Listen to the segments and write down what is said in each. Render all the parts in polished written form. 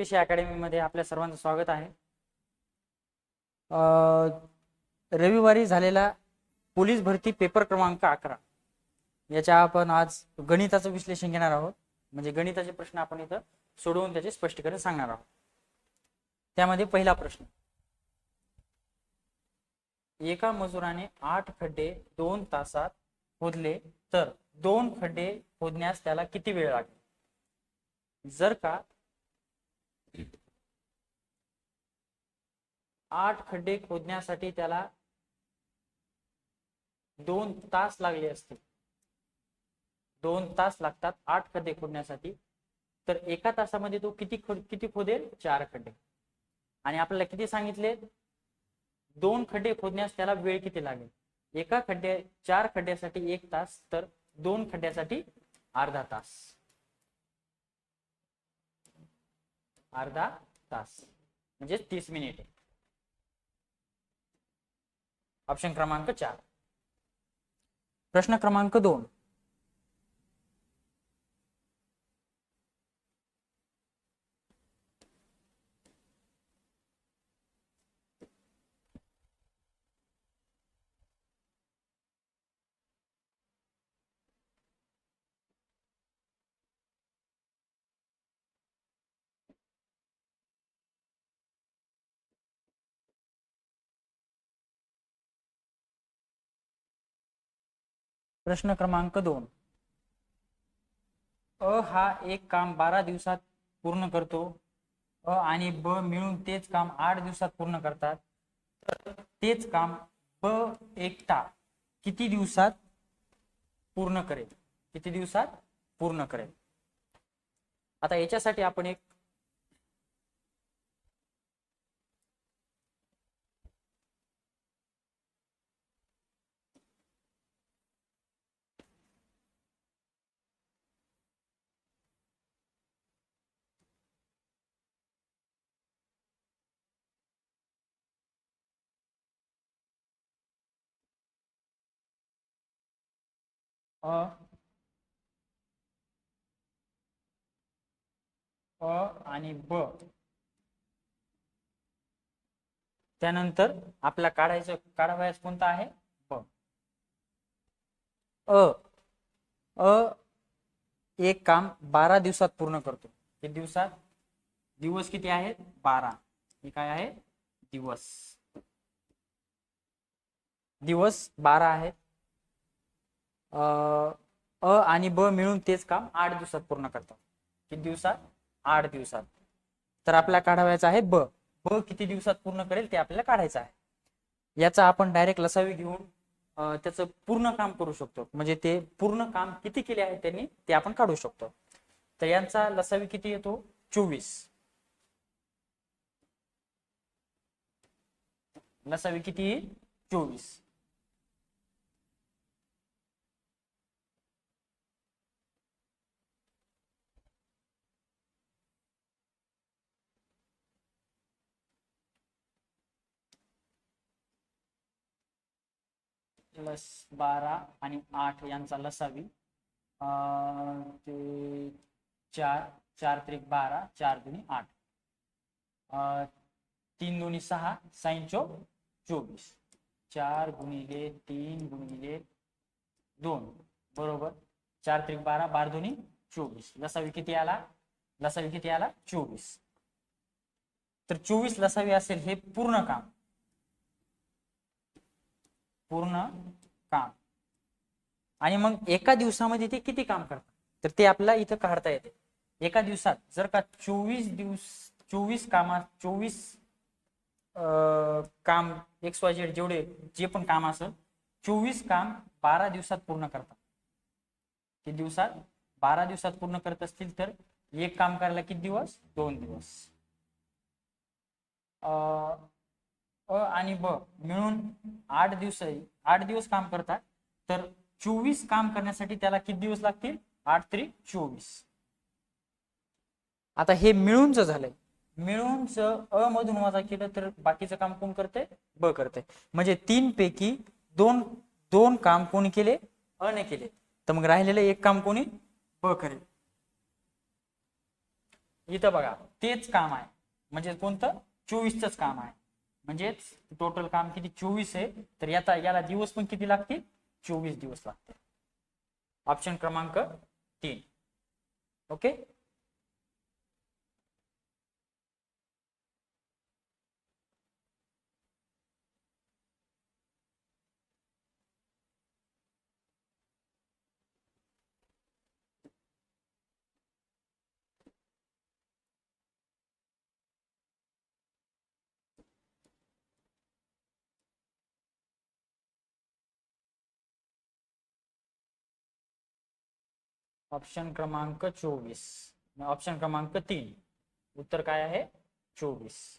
कृषी अकॅडमी मध्ये आपल्या सर्वांचं स्वागत आहे. रविवारी झालेला पोलीस भरती पेपर क्रमांक 11 याच्या आपण आज गणिताचं विश्लेषण घेणार आहोत. म्हणजे गणिताचे प्रश्न आपण इथं सोडवून त्याचे स्पष्टीकरण सांगणार आहोत. त्यामध्ये पहिला प्रश्न, एका मजुराने 8 खड्डे 2 तासात खोदले तर 2 खड्डे खोदण्यास त्याला किती वेळ लागेल? जर का 8 खड्डे खोदण्यासाठी त्याला 2 तास लागले असते, 2 तास लागतात 8 खड्डे खोदण्यासाठी, तर एका तासामध्ये तो किती खोदेल? 4 खड्डे. आणि आपल्याला किती सांगितले? 2 खड्डे खोदण्यास त्याला वेळ किती लागेल? 4 खड्ड्यासाठी 1 तास, तर 2 खड्ड्यासाठी अर्धा तास. अर्धा तास म्हणजे 30 मिनिटे. ऑप्शन क्रमांक 4. प्रश्न क्रमांक 2, प्रश्न क्रमांक 2, अ हा एक काम 12 दिवसात पूर्ण करतो. अ आणि ब मिळून तेच काम 8 दिवसात पूर्ण करतात. तर तेच काम ब एकटा किती दिवसात पूर्ण करेल? किती दिवसात पूर्ण करेल? आता याच्यासाठी आपण एक अ आणि ब, त्यानंतर आपला काढावयास कोणता आहे? ब. अ एक काम 12 दिवसात पूर्ण करतो. किती दिवसात? दिवस किती आहेत? 12. हे काय आहे? दिवस. दिवस 12 आहेत. अ आणि ब मिळून तेच काम 8 दिवसात पूर्ण करतात. किती दिवसात? 8 दिवसात. तर आपल्याला काढावायचं आहे ब. ब किती दिवसात पूर्ण करेल ते आपल्याला काढायचं आहे. याचा आपण डायरेक्ट लसावी घेऊन त्याचं पूर्ण काम करू शकतो. म्हणजे ते पूर्ण काम किती केले आहे त्यांनी ते आपण काढू शकतो. तर यांचा लसावी किती येतो? 24. लसावी किती येईल? 24. प्लस 12 आणि 8 यांचा लसावी ते 4, 4 त्रिक 12, 4 दुनी 8, 3 दुनी 6, 6 चौक 24, 4 गुणिले 3 गुणिले 2 बरोबर 4 त्रिक 12, 12 दुनी 24. लसावी किती आला? लसावी किती आला? 24. तर 24 लसावी असेल हे पूर्ण काम. पूर्ण काम. आणि मग एका दिवसामध्ये ते किती काम करतात तर ते आपल्याला इथं काढता येते. एका दिवसात जर का 24 कामात 24 काम XYZ जेवढे जे पण काम असेल 24 काम 12 दिवसात पूर्ण करतात. किती दिवसात? 12 दिवसात पूर्ण करत असतील तर एक काम करायला किती दिवस? 2 दिवस. अ आणि ब मिळून 8 दिवस काम करतात. तर 24 काम करण्यासाठी त्याला किती दिवस लागतील? 8 त्रिक 24. आता हे मिळूनच झालंय. मिळूनच अ मधून वजा केलं तर बाकीचं काम कोण करते? ब करते. म्हणजे 3 पैकी 2 काम कोणी केले? अ ने केले. तर मग राहिलेलं एक काम कोणी? ब करेल. इथं बघा तेच काम आहे, म्हणजे कोणतं 24च काम आहे, म्हणजेच टोटल काम किती 24 आहे, तर याला दिवस पण किती लागतील 24 दिवस लागतील. ऑप्शन क्रमांक 3. ओके. ऑप्शन क्रमांक 24, ऑप्शन क्रमांक 3, उत्तर काय आहे 24.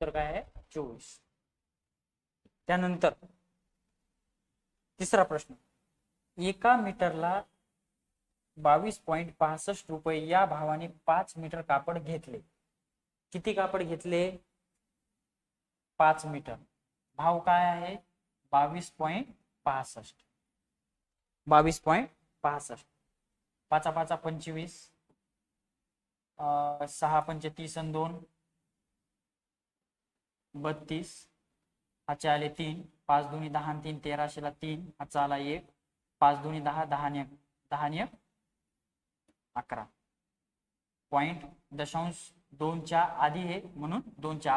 उत्तर काय आहे 24. त्यानंतर तिसरा प्रश्न, एका मीटरला 22.65 रुपये या भावाने 5 मीटर कापड घेतले. किती कापड घेतले 5 मीटर, भाव काय आहे 22.65, 22.65, पाचा पाचा 25, 6 पंचे 30 आणि 2 32, हाचे आले 3, 5 दुनी 10 आणि 3 13, 3 हाचा आला 1, 5 दुनी 10, 10 आणि 11, पॉइंट दशांश 2च्या आधी आहे म्हणून 2च्या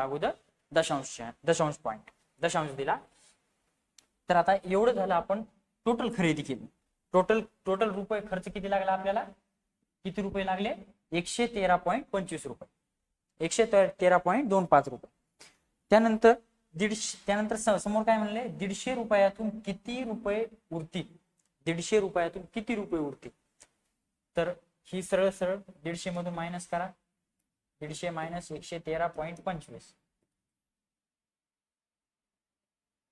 अगोदर दशांश पॉइंट दशांश दिला. तर आता एवढं झालं, आपण टोटल खरेदी केली. टोटल रुपये खर्च किती लागला आपल्याला, किती रुपये लागले 113.25 रुपये, 113.25 रुपये. त्यानंतर समोर काय म्हणले 150 रुपयातून किती रुपये उरतील, 150 रुपयातून किती रुपये उरतील. तर ही सरळ सरळ 150 मधून मायनस करा, 150 मायनस 113.25,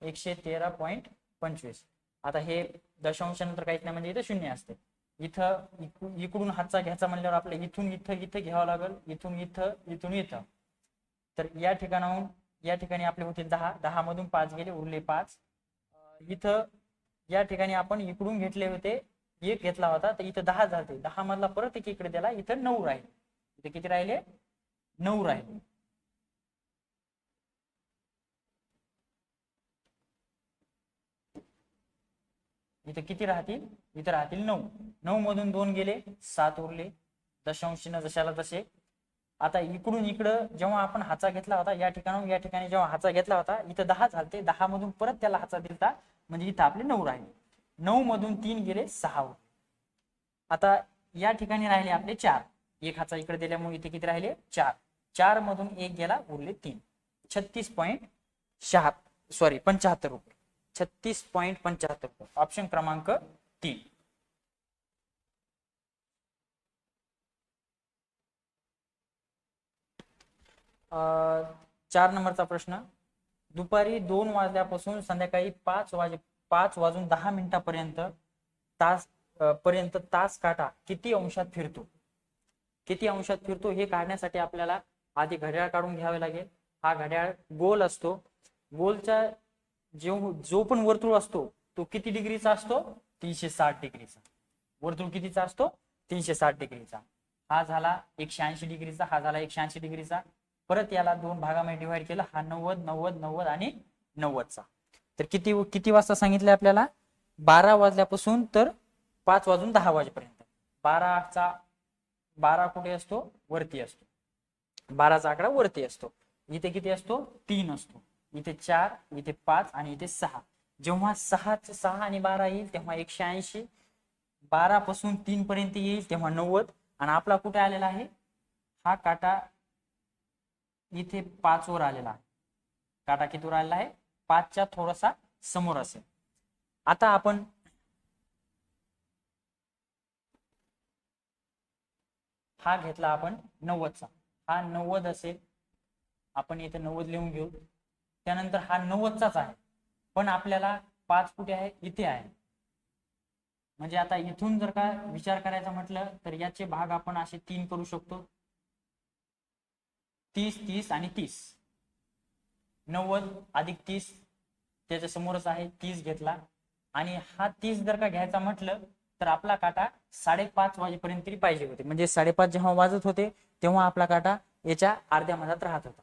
113.25. आता हे दशांशानंतर काहीच नाही, म्हणजे इथं शून्य असते. इथं इकडून हातचा घ्यायचा म्हणल्यावर आपल्याला इथून इथं घ्यावं लागेल, इथून इथं. तर या ठिकाणी आपले होते 10, 10 मधून 5 गेले, उरले 5. इथं या ठिकाणी आपण इकडून घेतले होते, 1 घेतला होता, तर इथं 10 झाले, 10 मधला परत एक इकडे दिला, इथं 9 राहिले. इथे किती राहिले 9 राहिले. इथं किती राहतील, इथं राहतील 9, 9 मधून 2 गेले, 7 उरले, दशांशीनं जशाला तसे. आता इकडून इकडं जेव्हा आपण हाचा घेतला होता, या ठिकाणी जेव्हा हाचा घेतला होता, इथं 10 झालते, 10 मधून परत त्याला हाचा दिलता, म्हणजे इथं आपले 9 राहिले, 9 मधून 3 गेले, 6 उरले. आता या ठिकाणी राहिले आपले 4, एक हाचा इकडे दिल्यामुळे इथे किती राहिले 4, 4 मधून 1 गेला, उरले 3, 75 रुपये, 36.75 रुपये. ऑप्शन क्रमांक 3. चार नंबरचा प्रश्न, दुपारी 2 वाजल्यापासून संध्याकाळी 5 वाजून 10 मिनिटापर्यंत तास काटा किती अंशात फिरतो. किती अंशात फिरतो हे काढण्यासाठी आपल्याला आधी घड्याळ काढून घ्यावे लागेल. हा घड्याळ गोल असतो, गोलचा जो पण वर्तुळ असतो तो किती डिग्रीचा असतो 360 डिग्रीचा. वर्तुळ कितीचा असतो 360 डिग्रीचा. हा झाला 180 डिग्रीचा, हा झाला 180 डिग्रीचा. परत याला 2 भागामध्ये डिवाइड केलं, हा 90 90 90 आणि 90चा. तर किती वाजता सांगितले आपल्याला 12 वाजल्यापासून तर 5 वाजून 10 वाजेपर्यंत. 12 कुठे असतो वरती असतो, 12चा आकडा वरती असतो. इथे किती असतो 3 असतो, इथे 4, इथे 5 आणि इथे 6. जेव्हा 6 आणि 12 येईल तेव्हा 180, 12 पासून 3 पर्यंत येईल तेव्हा 90, आणि आपला कुठे आलेला आहे हा काटा इथे 5 वर आलेला आहे. काटा कितीवर आलेला आहे 5च्या थोडासा समोर असेल. आता आपण हा घेतला आपण 90चा, हा 90 असेल, आपण इथे 90 लिहून घेऊ. त्यानंतर हा 90चाच आहे, पण आपल्याला 5 कुठे आहे, इथे आहे. म्हणजे आता इथून जर का विचार करायचा म्हटलं तर याचे भाग आपण असे 3 करू शकतो, 30, 30 आणि 30. 90 अधिक 30 त्याच्या समोरच आहे, 30 घेतला. आणि हा 30 जर का घ्यायचा म्हटलं तर आपला काटा 5:30 वाजेपर्यंत तरी पाहिजे होते. म्हणजे 5:30 जेव्हा वाजत होते तेव्हा आपला काटा याच्या अर्ध्या मधात राहत होता.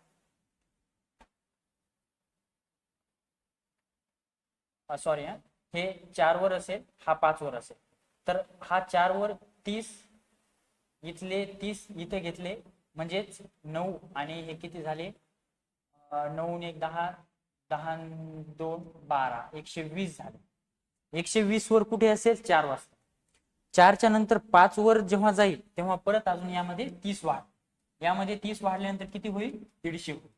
सॉरी, हे 4 वर असेल, हा 5 वर असेल. तर हा 4 वर 30, इथले 30 इथे घेतले, म्हणजेच 9 आणि हे किती झाले, 9 1 10, 10 2 12, 120 झाले. 120 वर कुठे असेल, 4 वाजता. 4च्या नंतर 5 वर जेव्हा जाईल तेव्हा परत अजून यामध्ये 30 वाढ. यामध्ये 30 वाढल्यानंतर किती होईल, 150 होईल.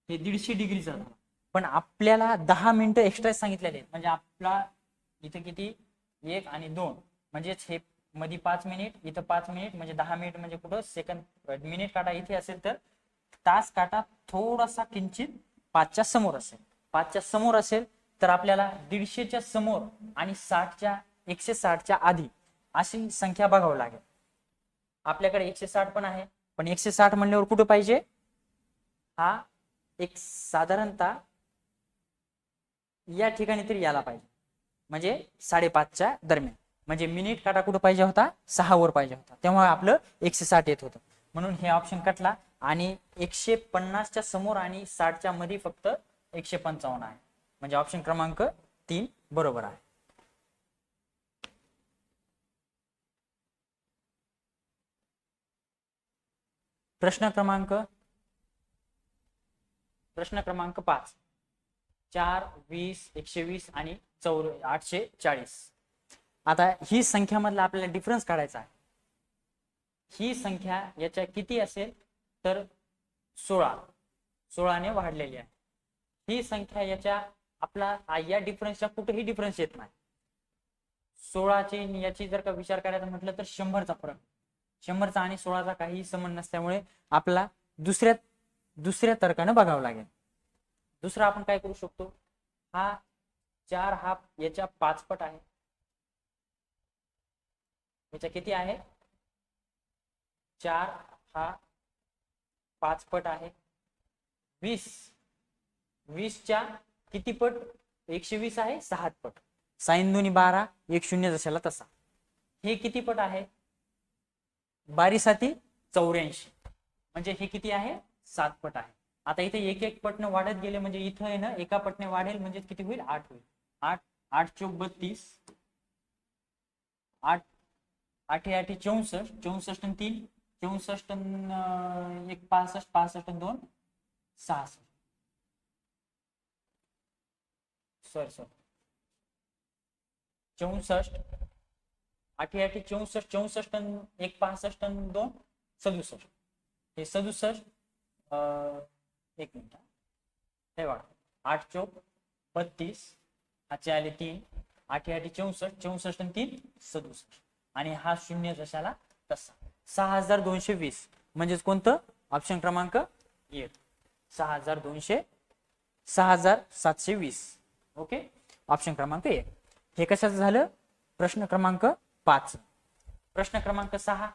हे 150 डिग्रीचा झाला. पण आपल्याला 10 मिनिटं एक्स्ट्रा सांगितलेले, म्हणजे आपला इथं किती, 1 आणि 2, म्हणजेच हे मध्ये 5 मिनिट, इथं 5 मिनिट, म्हणजे 10 मिनिट. म्हणजे कुठं सेकंद, मिनिट काटा इथे असेल तर तास काटा थोडासा किंचित 5च्या समोर असेल. 5च्या समोर असेल तर आपल्याला 150च्या समोर आणि 160च्या आधी अशी संख्या बघावं लागेल. आपल्याकडे 160 पण आहे, पण 160 म्हणल्यावर कुठं पाहिजे, हा एक साधारणतः या ठिकाणी तरी यायला पाहिजे, म्हणजे 5:30च्या दरम्यान. म्हणजे मिनिट काटा कुठं पाहिजे होता, 6 वर पाहिजे होता, तेव्हा आपलं 160 येत होतं. म्हणून हे ऑप्शन कटला. आणि 150च्या समोर आणि 60च्या मध्ये फक्त 155 आहे. म्हणजे ऑप्शन क्रमांक 3 बरोबर आहे. प्रश्न क्रमांक 5, 4, 20, 120 आणि 840. आता ही संख्यामधला आपल्याला डिफरन्स काढायचा आहे. ही संख्या याच्या किती असेल, तर 16 ने वाढलेली आहे. ही संख्या याच्या आपला या डिफरन्सच्या कुठेही डिफरन्स येत नाही. 16ची याची जर का विचार करायचा म्हटलं तर 100चा फरक, 100चा आणि 16चा काही संबंध नसल्यामुळे आपला दुसऱ्या तर्कानं बघावं लागेल. दुसरा आपण काय करू शकतो, हा 4 हा याच्या 5 पट आहे. याच्या किती आहे, 4 हा 5 पट आहे. 20च्या किती पट, 120 आहे 6 पट. साइन 2 12, 1 0 जशाला तसा. हे किती पट आहे, 12 7 84, म्हणजे हे किती आहे, 7 पट आहे. आता इथे एक एक पटनं वाढत गेले, म्हणजे इथं आहे ना एका पटने वाढेल, म्हणजे किती होईल, 8 होईल. 8 8 चौक 32, 8 8 8 64, 64 आणि 3 64 आणि 1 65, 65 आणि 2 66. सर 64, 8 8 64, 64 आणि 1 65 आणि 2 67. हे 67, एक मिनिट, हे बघा, 8 चौक 32, हाचे आले 3, 8 8 64, 64 आणि 3 67, आणि हा 0 जशाला तसा. 6220, म्हणजेच कोणतं, ऑप्शन क्रमांक 1, 6200, 6720. ओके, ऑप्शन क्रमांक 1. हे कशाचं झालं, प्रश्न क्रमांक 5. प्रश्न क्रमांक 6,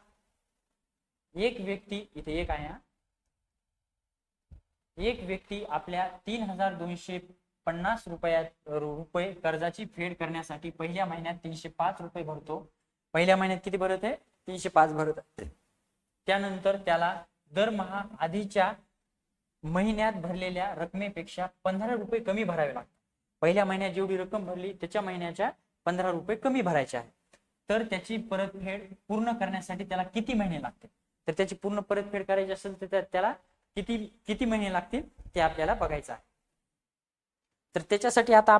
एक व्यक्ती, इथे एक आहे, एक व्यक्ती आपल्या 3250 रुपये कर्जाची फेड करण्यासाठी पहिल्या महिन्यात 305 रुपये भरतो. पहिल्या महिन्यात किती भरत आहे, 305 भरत आहे. त्यानंतर त्याला दरमहा आधीच्या महिन्यात भरलेल्या रकमेपेक्षा 15 रुपये कमी भरावे लागतात. पहिल्या महिन्यात जेवढी रक्कम भरली त्याच्या महिन्याच्या 15 रुपये कमी भरायचे आहे. तर त्याची परतफेड पूर्ण करण्यासाठी त्याला किती महिने लागतील. तर त्याची पूर्ण परतफेड करायची असेल तर त्याला किती किती महिने लागतील ते आपल्याला बघायचं आहे. तर त्याच्यासाठी आता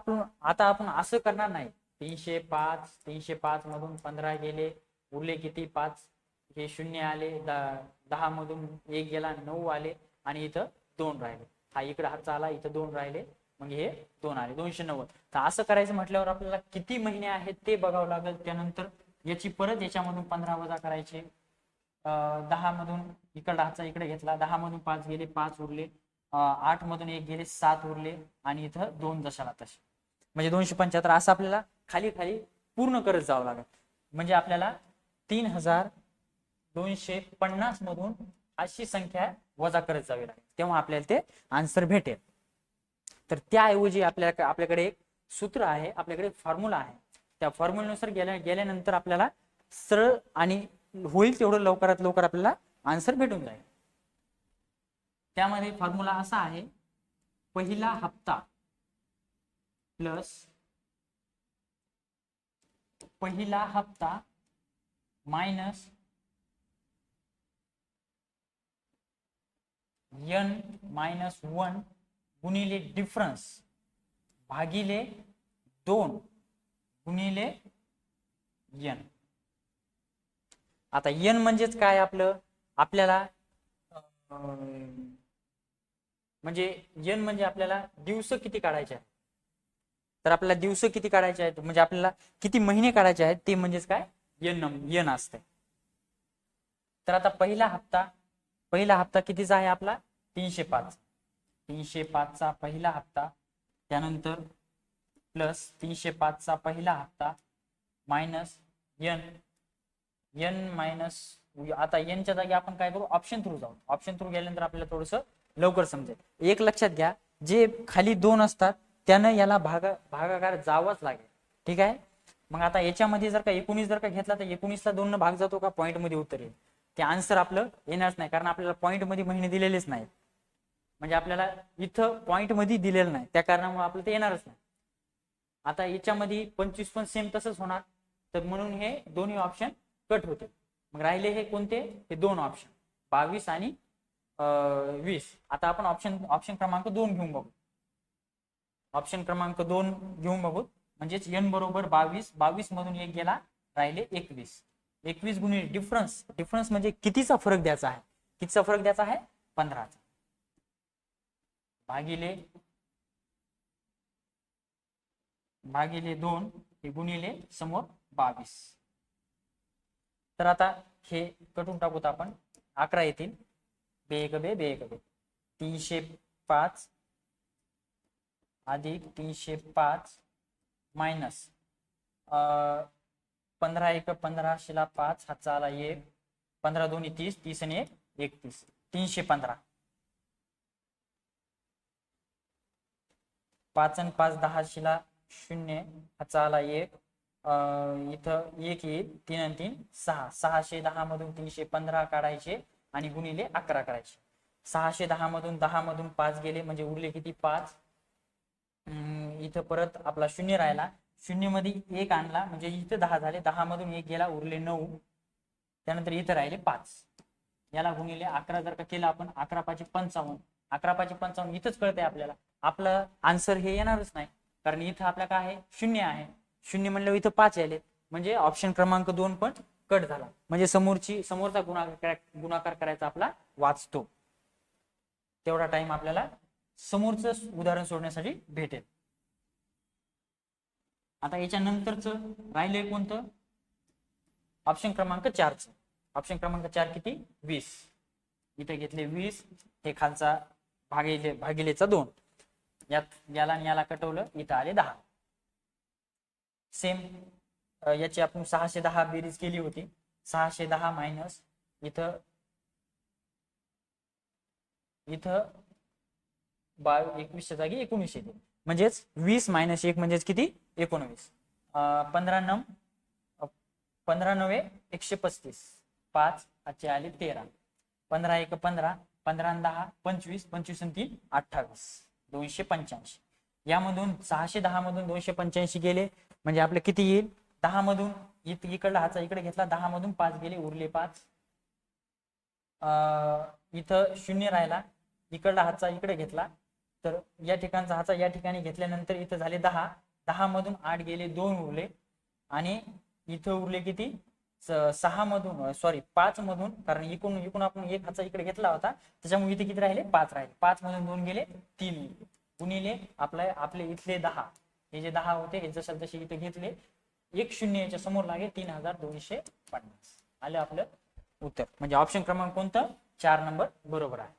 आपण असं करणार नाही, 305 मधून 15 गेले, उरले किती, 5, हे 0 आले, 10 मधून 1 गेला, 9 आले, आणि इथं 2 राहिले. हा इकडे हात आला, इथं 2 राहिले, मग हे 2 आले, 290. तर असं करायचं म्हटल्यावर आपल्याला किती महिने आहेत ते बघावं लागेल. त्यानंतर याची परत याच्यामधून 15 वजा करायचे, 10 मधून इकडे हातचा इकडे घेतला, 10 मधून 5 गेले, 5 उरले, 8 मधून 1 गेले 7 उरले आणि इथं 2 जशाला तसे म्हणजे 275 असं आपल्याला खाली खाली पूर्ण करत जावं लागेल. म्हणजे आपल्याला 3250 मधून अशी संख्या वजा करत जावी लागेल तेव्हा आपल्याला ते आन्सर भेटेल. तर त्याऐवजी आपल्याकडे एक सूत्र आहे, आपल्याकडे फॉर्म्युला आहे. त्या फॉर्म्युल्यानुसार गेल्यानंतर आपल्याला सरळ आणि होईल तेवढं लवकरात लवकर आपल्याला आन्सर भेटून जाईल. त्यामध्ये फॉर्म्युला असा आहे, पहिला हप्ता प्लस पहिला हप्ता मायनस n-1 गुणिले डिफरन्स भागिले 2 गुणिले n. आता n म्हणजेच काय आपलं, आपल्याला म्हणजे n म्हणजे आपल्याला दिवस किती काढायचे आहेत. तर आपल्याला दिवस किती काढायचे आहेत म्हणजे आपल्याला किती महिने काढायचे आहेत ते म्हणजेच काय n असते. तर आता पहिला हप्ता कितीचा आहे आपला 305. 305 चा पहिला हप्ता, त्यानंतर प्लस 305 चा पहिला हप्ता मायनस n मायनस, आता n च्या जागी आपण काय करू, ऑप्शन थ्रू जाऊ. ऑप्शन थ्रू गेल्यानंतर आपल्याला थोडस लवकर समजेल. एक लक्षात घ्या, जे खाली 2 असतात त्यानं याला भागाकार जावंच लागेल. ठीक आहे. मग आता याच्यामध्ये जर का 19 जर का घेतला तर 19 ला 2 न भाग जातो का, पॉईंट मध्ये उत्तर येईल. ते आन्सर आपलं येणारच नाही, कारण आपल्याला पॉईंट मध्ये महिने दिलेलेच नाही. म्हणजे आपल्याला इथं पॉईंट मध्ये दिलेलं नाही, त्या कारणामुळे आपलं ते येणारच नाही. आता याच्यामध्ये 25 पण सेम तसंच होणार, तर म्हणून हे दोन्ही ऑप्शन कट होते. मग राहिले हे कोणते, हे दोन ऑप्शन 22 आणि 20. आता आपण ऑप्शन क्रमांक 2 घेऊन बघू. ऑप्शन क्रमांक 2 घेऊन बघू. म्हणजेच n बरोबर 22, 22 मधून 1 गेला, राहिले 21. 21 गुणिले डिफरन्स म्हणजे कितीचा फरक द्यायचा आहे, कितीचा फरक द्यायचा आहे 15चा, भागिले 2 हे गुणिले समोर 22. तर आता हे कटून टाकूत आपण, 11 येतील, बे 305 अधिक 305 मायनस 15 1 15 शिला 5 हातचा आला 1, 15 2 30, 30 आणि 1 31, 315. 5 आणि 5 10 शिला 0 हातचा आला 1, इथं 1 येईल, 3 आणि 3 6, 610 मधून 315 काढायचे आणि गुणिले 11 करायचे. 610 मधून 10 मधून 5 गेले म्हणजे उरले किती 5. इथं परत आपला 0 राहिला, 0 मध्ये 1 आणला म्हणजे इथं 10 झाले, 10 मधून 1 गेला उरले 9, त्यानंतर इथं राहिले 5. याला गुणिले 11 जर का केलं आपण, 11 5 55, 11 5 55 इथंच कळतंय आपल्याला आपलं आन्सर हे येणारच नाही, कारण इथं आपल्या काय आहे 0 आहे. 0 म्हणलं इथं 5 आले, म्हणजे ऑप्शन क्रमांक 2 पण कट झाला. म्हणजे समोरचा गुणाकार करायचा आपला वाचतो. तेवढा टाइम आपल्याला समोरचं उदाहरण सोडण्यासाठी भेटेल. आता याच्या नंतरच राहिले कोणतं, ऑप्शन क्रमांक 4च. ऑप्शन क्रमांक 4 किती 20. इथे घेतले 20, हे खालचा भागिलेचा 2, याला आणि याला कटवलं, इथं आले 10. सेम याची आपण 610 बेरीज केली होती, 610 मायनस इथं 21 च्या जागी 19 येते, म्हणजेच 20 मायनस 1 म्हणजेच किती 19. 15 9 135, 5 आजचे आले 13, 15 1 15, 15 10 25, 25 आणि 3 28, 285. यामधून 610 मधून 285 गेले म्हणजे आपलं किती येईल, 10 मधून इकडला हातचा इकडे घेतला, 10 मधून 5 गेले उरले 5. इथं 0 राहिला, इकडला हातचा इकडे घेतला, तर या ठिकाणचा हातचा या ठिकाणी घेतल्यानंतर इथं झाले 10, 10 मधून 8 गेले 2 उरले, आणि इथं उरले किती 6 मधून 5 मधून, कारण इकडून आपण एक हातचा इकडे घेतला होता त्याच्यामुळे इथे किती राहिले 5 राहिले, 5 मधून 2 गेले 3 गुणिले आपले इथले 10, हे जे 10 होते हे जसे तसे इथे घेतले, 1 0 याच्या समोर लागेल 3250. आले आपलं उत्तर. म्हणजे ऑप्शन क्रमांक कोणतं 4 नंबर बरोबर आहे.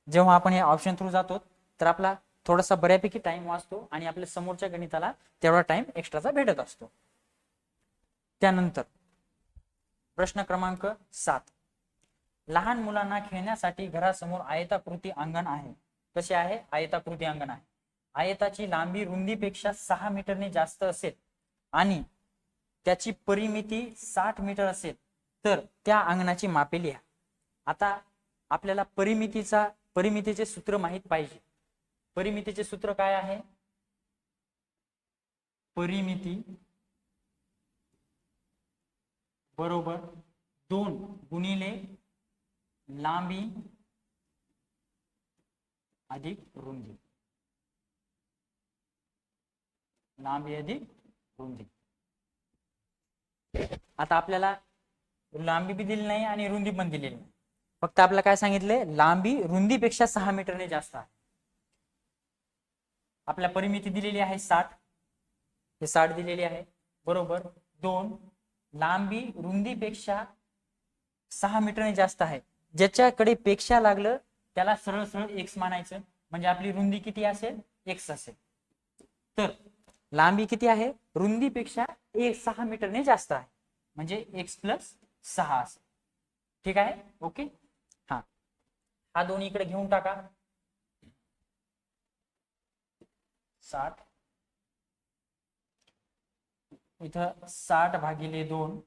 जेव्हा आपण या ऑप्शन थ्रू जातो तर आपला थोडासा बऱ्यापैकी टाइम वाचतो आणि आपल्या समोरच्या गणिताला तेवढा टाइम एक्स्ट्राचा भेटत असतो. त्यानंतर प्रश्न क्रमांक 7. लहान मुलांना खेळण्यासाठी घरासमोर आयताकृती अंगण आहे. कसे आहे? आयताकृती अंगण आहे. आयताची लांबी रुंदीपेक्षा 6 मीटरने जास्त असेल आणि त्याची परिमिती 60 मीटर असेल तर त्या अंगणाची मापे लिहा. आता आपल्याला परिमितीचे सूत्र माहित पाहिजे. परिमितीचे सूत्र काय आहे? परिमिती बरोबर 2 गुणिले लांबी अधिक रुंदी. लांबी अधिक रुंदी. आता आपल्याला लांबी बी दिली नाही आणि रुंदी पण दिलेली नाही. फक्त आपल्याला काय सांगितले? लांबी रुंदीपेक्षा 6 मीटरने जास्त आहे. आपल्या परिमिती दिलेली आहे 60. हे 60 दिलेली आहे. बरोबर 2 लांबी रुंदीपेक्षा 6 मीटरने जास्त आहे. ज्याच्याकडे पेक्षा लागलं त्याला सरळ सरळ एक्स मानायचं. म्हणजे आपली रुंदी किती असेल? एक्स असेल. तर लांबी किती आहे? रुंदीपेक्षा 6 मीटरने जास्त आहे. म्हणजे एक्स प्लस 6 असेल. ठीक आहे. ओके. हा दोन्ही इकडे घेऊन टाका. 60 इथं 60 भागिले 2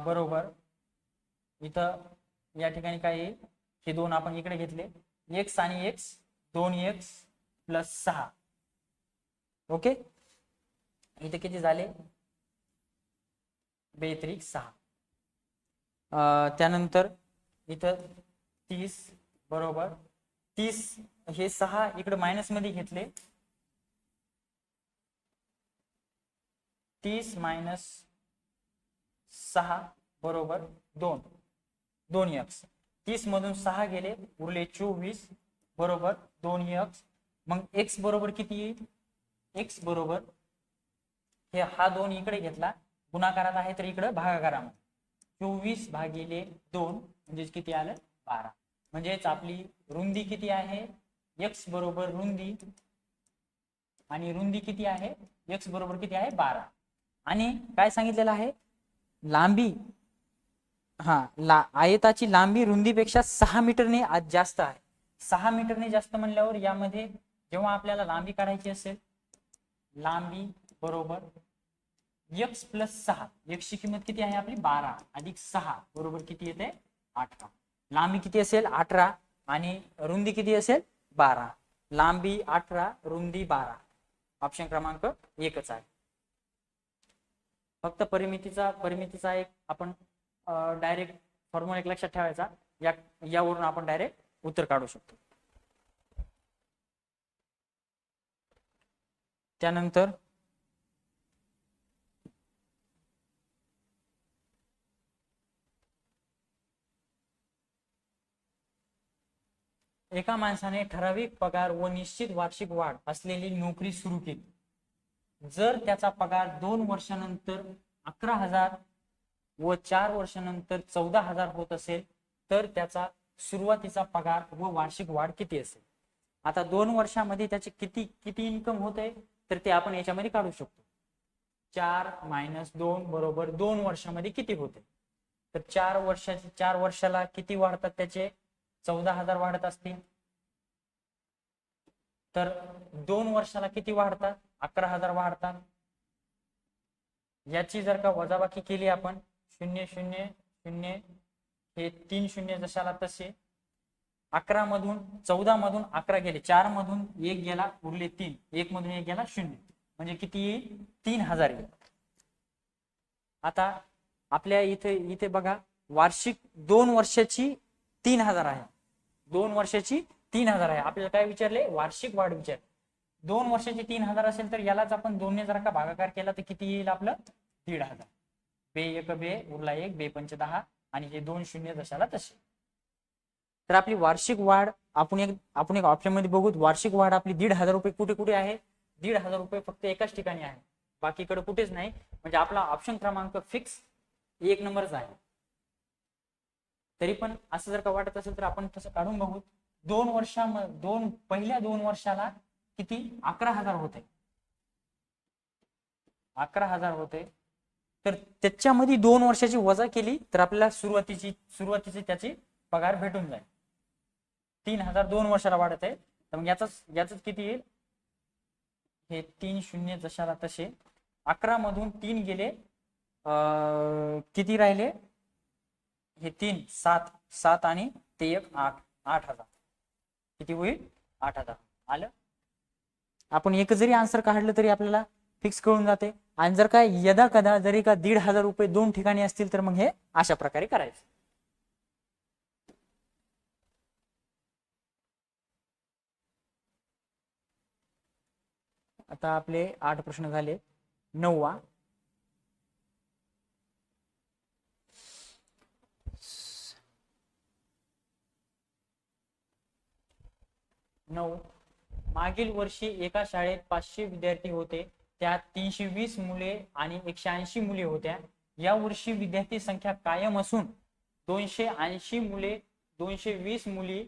बरोबर इथं या ठिकाणी काय येईल? हे दोन आपण इकडे घेतले. एक्स आणि एक्स 2x प्लस 6. ओके. इथे किती झाले? 2×6. त्यानंतर इथं 30 बरोबर 30 हे 6 इकडे मायनस मध्ये घेतले. 30 मायनस 6 बरोबर 2x. 30 मधून 6 गेले उरले 24 बरोबर 2x. मग x बरोबर किती येईल? x बरोबर हे हा 2 इकडे घेतला गुणाकारात आहे तर इकडे भागाकारामध्ये 24 भागिले 2 म्हणजे किती आलं? 12. म्हणजेच आपली रुंदी किती आहे? x बरोबर रुंदी आणि रुंदी किती आहे? x बरोबर किती आहे? 12. आणि काय सांगितलेलं आहे? लांबी आयताची लांबी रुंदीपेक्षा 6 मीटरने जास्त आहे. 6 मीटरने जास्त म्हणल्यावर यामध्ये जेव्हा आपल्याला लांबी काढायची असेल लांबी बरोबर x प्लस 6. x ची किंमत किती आहे आपली? 12 अधिक 6 बरोबर किती येते? 18. लांबी किती असेल? 18 आणि रुंदी किती असेल? 12. लांबी 18 रुंदी 12. ऑप्शन क्रमांक 1च आहे. फक्त परिमितीचा एक आपण डायरेक्ट फॉर्म्युला एक लक्षात ठेवायचा. यावरून आपण डायरेक्ट उत्तर काढू शकतो. त्यानंतर एका माणसाने ठराविक पगार व निश्चित वार्षिक वाढ असलेली नोकरी सुरू केली. जर त्याचा पगार 2 वर्षानंतर 11,000 व 4 वर्षानंतर 14,000 होत असेल तर त्याचा सुरुवातीचा पगार व वार्षिक वाढ किती असेल? आता 2 वर्षामध्ये त्याचे किती इन्कम होत आहे तर ते आपण याच्यामध्ये काढू शकतो. 4 - 2 बरोबर 2 वर्षामध्ये किती होते? तर 4 वर्षाला किती वाढतात? त्याचे 14,000 वाढत असतील. तर 2 वर्षाला किती वाढतात? 11,000 वाढतात. याची जर का वजाबाकी केली आपण 0 0 0 हे 3 शून्य जशाला तसे 11 मधून 14 मधून 11 गेले 4 मधून 1 गेला उरले 3 1 मधून 1 गेला 0 म्हणजे किती येईल? 3,000 येईल. आता आपल्या इथे बघा वार्षिक 2 वर्षाची 3,000 आहे. 2 वर्षाची 3,000 आहे. आपल्याला काय विचारले? वार्षिक वाढ विचार. 2 वर्षाची 3,000 असेल तर यालाच आपण 2 ने जर का भागाकार केला तर किती येईल आपलं? 1,500. बे 1 बे उरला 1 बे 5 10 आणि हे 2 शून्य जशाला तसे. तर आपली वार्षिक वाढ आपण एक ऑप्शन मध्ये बघू. वार्षिक वाढ आपली 1,500 रुपये कुठे कुठे आहे? 1,500 रुपये फक्त एकाच ठिकाणी आहे, बाकीकडे कुठेच नाही. म्हणजे आपला ऑप्शन क्रमांक फिक्स 1 नंबरच आहे. तरी पण असं जर का वाटत असेल तर आपण तसं काढून बघू. पहिल्या 2 वर्षाला किती 11,000 होते. 11,000 होते. तर त्याच्यामध्ये 2 वर्षाची वजा केली तर आपल्याला सुरुवातीची त्याची पगार भेटून जाईल. 3,000 2 वर्षाला वाढत आहे. तर मग याच किती येईल, हे 3 शून्य जशाला तसे 11 मधून 3 गेले, किती राहिले, हे 3 7 आणि ते 1 8,000. किती होईल, 8,000 आलं. आपण एक जरी आन्सर काढलं तरी आपल्याला फिक्स कळून जाते. आणि जर काय यदा कदा जरी का 1,500 रुपये 2 ठिकाणी असतील तर मग हे अशा प्रकारे करायचं. आता आपले 8 प्रश्न झाले. 9वा, मागील वर्षी एका शाळेत 500 विद्यार्थी होते. त्यात 320 मुले आणि 180 मुली होत्या. या वर्षी विद्यार्थी संख्या कायम असून 280 मुले 220 मुली,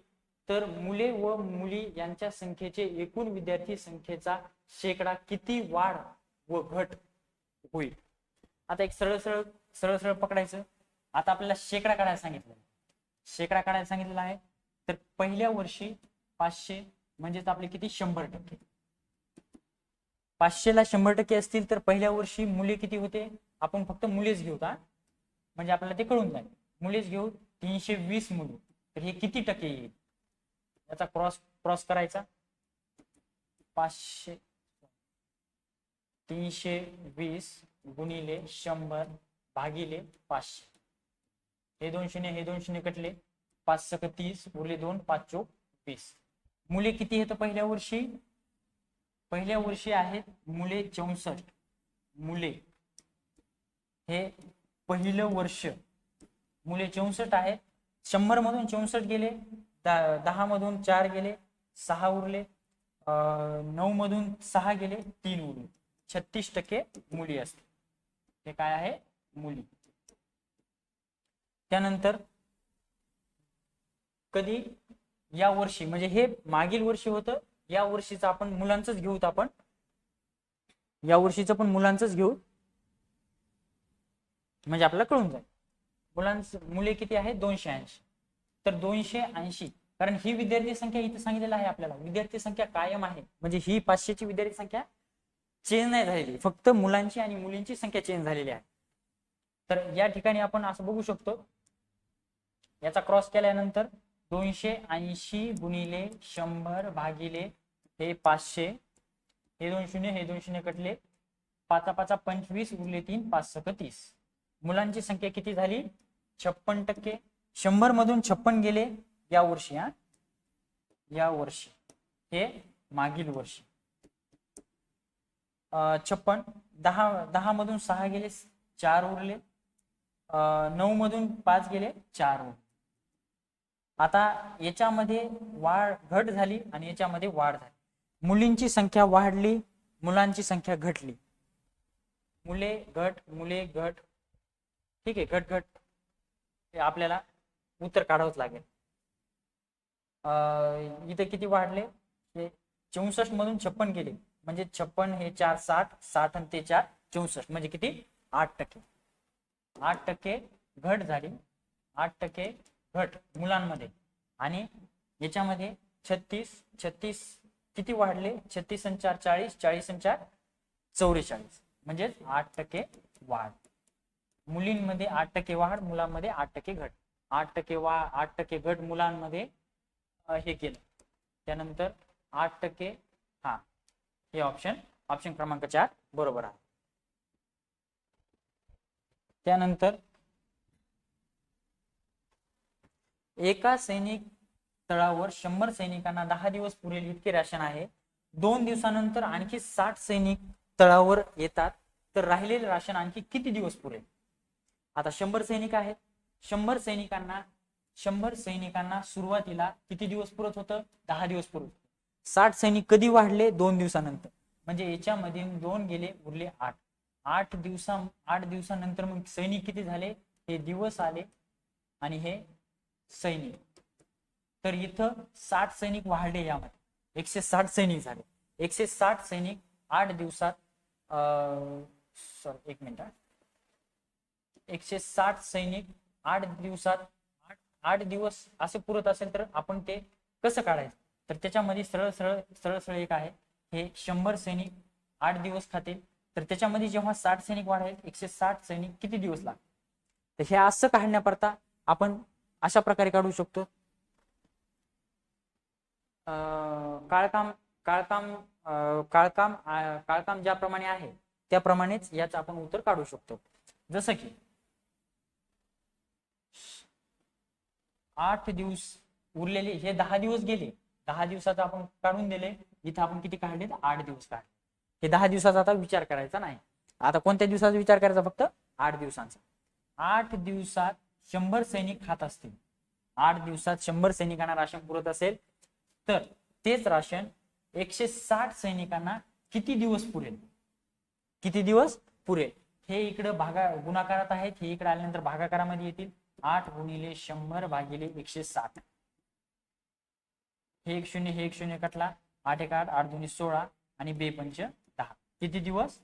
तर मुले व मुली यांच्या संख्येचे एकूण विद्यार्थी संख्येचा शेकडा किती वाढ व घट होईल. आता एक सरळ सरळ पकडायचं. आता आपल्याला शेकडा काढायला सांगितलेला आहे. तर पहिल्या वर्षी 500 म्हणजे आपले किती, 100%. 500ला 100% असतील तर पहिल्या वर्षी मुले किती होते, आपण फक्त मुलेच घेऊ का, म्हणजे आपल्याला ते कळून जाईल. मुलेच घेऊ, 320 मुले, तर हे किती टक्के येईल, याचा क्रॉस करायचा. 500 320 गुणिले 100 भागिले 500. हे 2 शून्य कटले, 5 × 30 उरले 2, 5 × 20. मुले किती आहेत पहिल्या वर्षी आहेत मुले 64 मुले. हे पहिलं वर्ष मुले 64 आहेत. 100 मधून 64 गेले, 10 मधून 4 गेले, 6 उरले, 9 मधून 6 गेले, 3 उरले. 36% मुली असते. हे काय आहे, मुली. त्यानंतर कधी, या वर्षी, म्हणजे हे मागील वर्षी होतं, या वर्षीचं आपण मुलांचंच घेऊ. आपण या वर्षीचं पण मुलांचंच घेऊ, म्हणजे आपल्याला कळून जाईल. मुले किती आहे, 280. तर 280, कारण ही विद्यार्थी संख्या इथे सांगितलेलं आहे आपल्याला, विद्यार्थी संख्या कायम आहे, म्हणजे ही 500ची विद्यार्थी संख्या चेंज नाही झालेली, फक्त मुलांची आणि मुलींची संख्या चेंज झालेली आहे. तर या ठिकाणी आपण असं बघू शकतो, याचा क्रॉस केल्यानंतर 280 गुणिले 100 भागिले हे 500, हे 2 शून्य कटले, 5 × 5 = 25 उरले 3, 5 × 30. मुलांची संख्या किती झाली, 56%. 100 मधून 56 गेले या वर्षी, या वर्षी, हे मागील वर्षी. 56, 10 मधून 6 गेले, 4 उरले, 9 मधून 5 गेले, 4 उरले. आता याच्यामध्ये घट झाली आणि याच्यामध्ये वाढ झाली. मुलींची संख्या वाढली, मुलांची संख्या घटली. मुले घट, ठीक आहे, घट हे आपल्याला उत्तर काढावंच लागेल. इथे किती वाढले, 64 मधून 56 गेले, म्हणजे 56 हे 4 60 आणि ते 4 64, म्हणजे किती, 8%. 8% घट झाली, 8% घट मुलांमध्ये. आणि याच्यामध्ये 36 किती वाढले, 36 आणि 4 40, 40 आणि 4 44, म्हणजे 8% वाढ. मुलींमध्ये 8% वाढ, मुलांमध्ये 8% घट. 8% घट मुलांमध्ये हे केलं. त्यानंतर 8%, हे ऑप्शन क्रमांक 4 बरोबर आहे. त्यानंतर एका सैनिक तळावर 100 सैनिकांना 10 दिवस पुरेल इतके राशन आहे. 2 दिवसानंतर आणखी 60 सैनिक तळावर येतात, तर राहिलेले राशन आणखी किती दिवस पुरेल. आता 100 सैनिक आहेत, 100 सैनिकांना सुरुवातीला किती दिवस पुरत होतं, 10 दिवस पुरत. 60 सैनिक कधी वाढले, 2 दिवसानंतर, म्हणजे याच्यामध्ये 2 गेले, उरले 8. 8 दिवसानंतर मग सैनिक किती झाले, हे दिवस आले आणि हे सैनिक. तर इथं 60 सैनिक वाढले, यामध्ये 160 सैनिक झाले. 160 सैनिक 8 दिवसात, सॉरी एक मिनिट, 160 सैनिक 8 दिवसात, 8 दिवस असे पुरत असेल तर आपण ते कसं काढायचं? तर त्याच्यामध्ये सरळ सरळ सरळ सरळ एक आहे, हे 100 सैनिक 8 दिवस खातील, तर त्याच्यामध्ये जेव्हा 60 सैनिक वाढेल, 160 सैनिक किती दिवस लागतील? तर हे असं काढण्याकरता आपण अशा प्रकारे काढू शकतो. काळकाम काळकाम काळकाम काळकाम ज्याप्रमाणे आहे त्याप्रमाणेच याचं आपण उत्तर काढू शकतो. जसं की 8 दिवस उरलेले, हे 10 दिवस गेले, 10 दिवसाचं आपण काढून दिले, इथं आपण किती काढले? 8 दिवस काढले. हे 10 दिवसाचा आता विचार करायचा नाही. आता कोणत्या दिवसाचा विचार करायचा? फक्त 8 दिवसांचा. 8 दिवसात 100 सैनिक खात असतील, 8 दिवसात 100 सैनिकांना राशन पुरत असेल, तर तेच राशन 160 सैनिकांना किती दिवस पुरेल? किती दिवस पुरेल? हे इकडं गुणाकारात आहेत, हे इकडे आल्यानंतर भागाकारामध्ये येतील. 8 गुणिले 100 भागिले 160. हे एक शून्य, हे एक शून्य कटला. 8 एक 8, 8 दोन्ही 16 आणि 2 पंच 10. किती दिवस?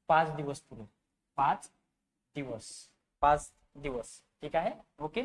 5 दिवस पुरेल. 5 दिवस, 5 दिवस. ठीक आहे, ओके.